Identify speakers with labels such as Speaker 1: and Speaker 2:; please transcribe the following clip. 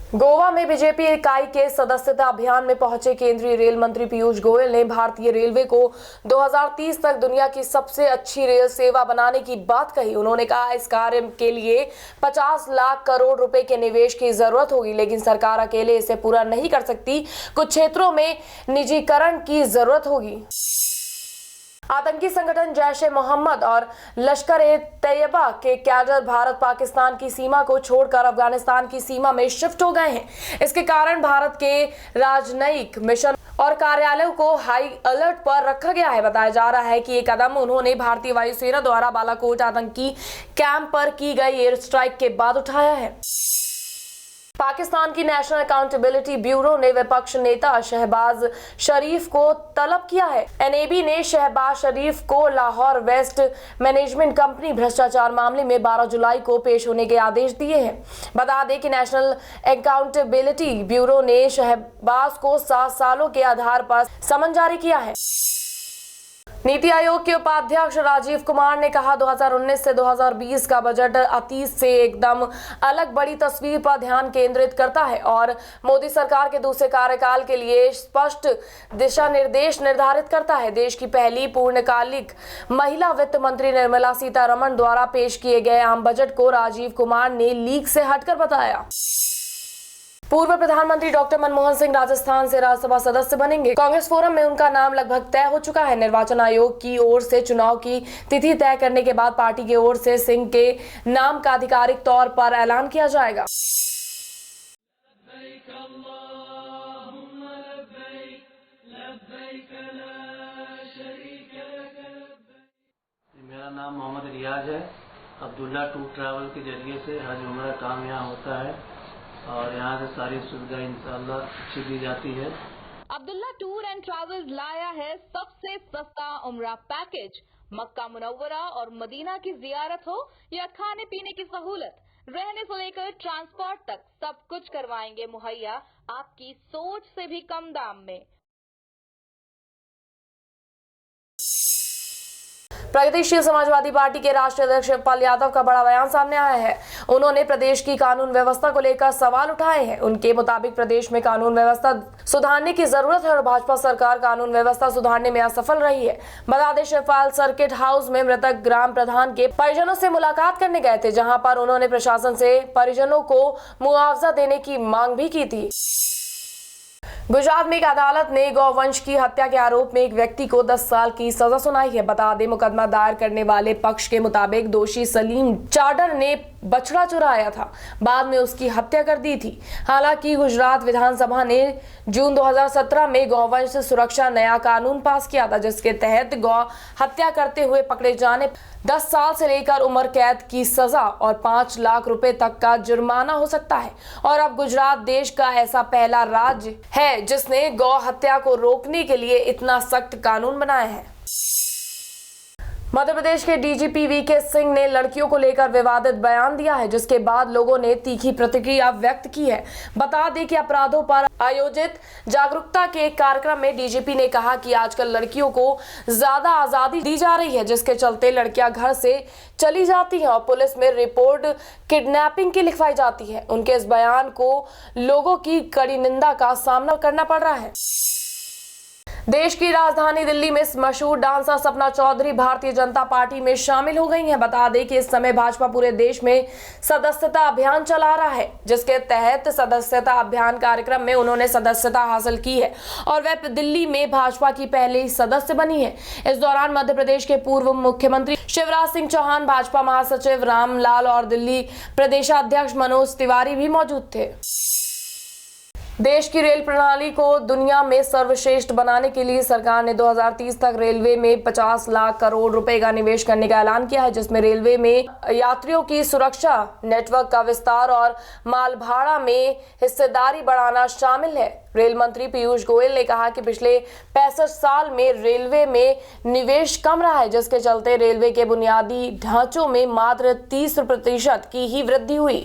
Speaker 1: गोवा में बीजेपी इकाई के सदस्यता अभियान में पहुंचे केंद्रीय रेल मंत्री पीयूष गोयल ने भारतीय रेलवे को 2030 तक दुनिया की सबसे अच्छी रेल सेवा बनाने की बात कही। उन्होंने कहा, इस कार्य के लिए 50 लाख करोड़ रुपए के निवेश की जरूरत होगी, लेकिन सरकार अकेले इसे पूरा नहीं कर सकती। कुछ क्षेत्रों में निजीकरण की जरूरत होगी। आतंकी संगठन जैश-ए-मोहम्मद और लश्कर-ए-तैयबा के कैडर भारत पाकिस्तान की सीमा को छोड़कर अफगानिस्तान की सीमा में शिफ्ट हो गए हैं। इसके कारण भारत के राजनयिक मिशन और कार्यालयों को हाई अलर्ट पर रखा गया है। बताया जा रहा है कि ये कदम उन्होंने भारतीय वायुसेना द्वारा बालाकोट आतंकी कैंप पर की गई एयर स्ट्राइक के बाद उठाया है। पाकिस्तान की नेशनल अकाउंटेबिलिटी ब्यूरो ने विपक्ष नेता शहबाज शरीफ को तलब किया है। एनएबी ने शहबाज शरीफ को लाहौर वेस्ट मैनेजमेंट कंपनी भ्रष्टाचार मामले में 12 जुलाई को पेश होने के आदेश दिए हैं। बता दें कि नेशनल अकाउंटेबिलिटी ब्यूरो ने शहबाज को 7 सालों के आधार पर समन जारी किया है। नीति आयोग के उपाध्यक्ष राजीव कुमार ने कहा, 2019 से 2020 का बजट अतीत से एकदम अलग बड़ी तस्वीर पर ध्यान केंद्रित करता है और मोदी सरकार के दूसरे कार्यकाल के लिए स्पष्ट दिशा निर्देश निर्धारित करता है। देश की पहली पूर्णकालिक महिला वित्त मंत्री निर्मला सीतारमण द्वारा पेश किए गए आम बजट को राजीव कुमार ने लीक से हटकर बताया। पूर्व प्रधानमंत्री डॉक्टर मनमोहन सिंह राजस्थान से राज्यसभा सदस्य बनेंगे। कांग्रेस फोरम में उनका नाम लगभग तय हो चुका है। निर्वाचन आयोग की ओर से चुनाव की तिथि तय करने के बाद पार्टी की ओर से सिंह के नाम का आधिकारिक तौर पर ऐलान किया जाएगा।
Speaker 2: मेरा नाम मोहम्मद रियाज है। अब्दुल्ला टूर ट्रैवल के जरिए से हज उम्रा काम यहाँ होता है और यहाँ से सारी सुविधा इंशाअल्लाह अच्छी दी जाती है।
Speaker 3: अब्दुल्ला टूर एंड ट्रैवल्स लाया है सबसे सस्ता उम्रा पैकेज। मक्का मुनव्वरा और मदीना की जियारत हो या खाने पीने की सहूलत, रहने से लेकर ट्रांसपोर्ट तक सब कुछ करवाएंगे मुहैया आपकी सोच से भी कम दाम में।
Speaker 1: प्रगतिशील समाजवादी पार्टी के राष्ट्रीय अध्यक्ष शिवपाल यादव का बड़ा बयान सामने आया है। उन्होंने प्रदेश की कानून व्यवस्था को लेकर सवाल उठाए हैं। उनके मुताबिक प्रदेश में कानून व्यवस्था सुधारने की जरूरत है और भाजपा सरकार कानून व्यवस्था सुधारने में असफल रही है। बता दें, शिवपाल सर्किट हाउस में मृतक ग्राम प्रधान के परिजनों से मुलाकात करने गए थे, जहां पर उन्होंने प्रशासन से परिजनों को मुआवजा देने की मांग भी की थी। गुजरात में एक अदालत ने गौवंश की हत्या के आरोप में एक व्यक्ति को 10 साल की सजा सुनाई है। बता दें, मुकदमा दायर करने वाले पक्ष के मुताबिक दोषी सलीम चाडर ने बछड़ा चुराया था, बाद में उसकी हत्या कर दी थी। हालांकि गुजरात विधानसभा ने जून 2017 में गौवंश सुरक्षा नया कानून पास किया था, जिसके तहत गौ हत्या करते हुए पकड़े जाने 10 साल से लेकर उम्र कैद की सजा और 5 लाख रुपए तक का जुर्माना हो सकता है। और अब गुजरात देश का ऐसा पहला राज्य है जिसने गौ हत्या को रोकने के लिए इतना सख्त कानून बनाया है। मध्य प्रदेश के डीजीपी वीके सिंह ने लड़कियों को लेकर विवादित बयान दिया है, जिसके बाद लोगों ने तीखी प्रतिक्रिया व्यक्त की है। बता दें कि अपराधों पर आयोजित जागरूकता के एक कार्यक्रम में डीजीपी ने कहा कि आजकल लड़कियों को ज्यादा आजादी दी जा रही है, जिसके चलते लड़कियां घर से चली जाती हैं और पुलिस में रिपोर्ट किडनैपिंग की लिखवाई जाती है। उनके इस बयान को लोगों की कड़ी निंदा का सामना करना पड़ रहा है। देश की राजधानी दिल्ली में मशहूर डांसर सपना चौधरी भारतीय जनता पार्टी में शामिल हो गई हैं। बता दें कि इस समय भाजपा पूरे देश में सदस्यता अभियान चला रहा है, जिसके तहत सदस्यता अभियान कार्यक्रम में उन्होंने सदस्यता हासिल की है और वह दिल्ली में भाजपा की पहली सदस्य बनी है। इस दौरान मध्य प्रदेश के पूर्व मुख्यमंत्री शिवराज सिंह चौहान, भाजपा महासचिव रामलाल और दिल्ली प्रदेशाध्यक्ष मनोज तिवारी भी मौजूद थे। देश की रेल प्रणाली को दुनिया में सर्वश्रेष्ठ बनाने के लिए सरकार ने 2030 तक रेलवे में 50 लाख करोड़ रुपए का निवेश करने का ऐलान किया है, जिसमें रेलवे में यात्रियों की सुरक्षा, नेटवर्क का विस्तार और माल भाड़ा में हिस्सेदारी बढ़ाना शामिल है। रेल मंत्री पीयूष गोयल ने कहा कि पिछले 65 साल में रेलवे में निवेश कम रहा है, जिसके चलते रेलवे के बुनियादी ढांचों में मात्र 30% की ही वृद्धि हुई।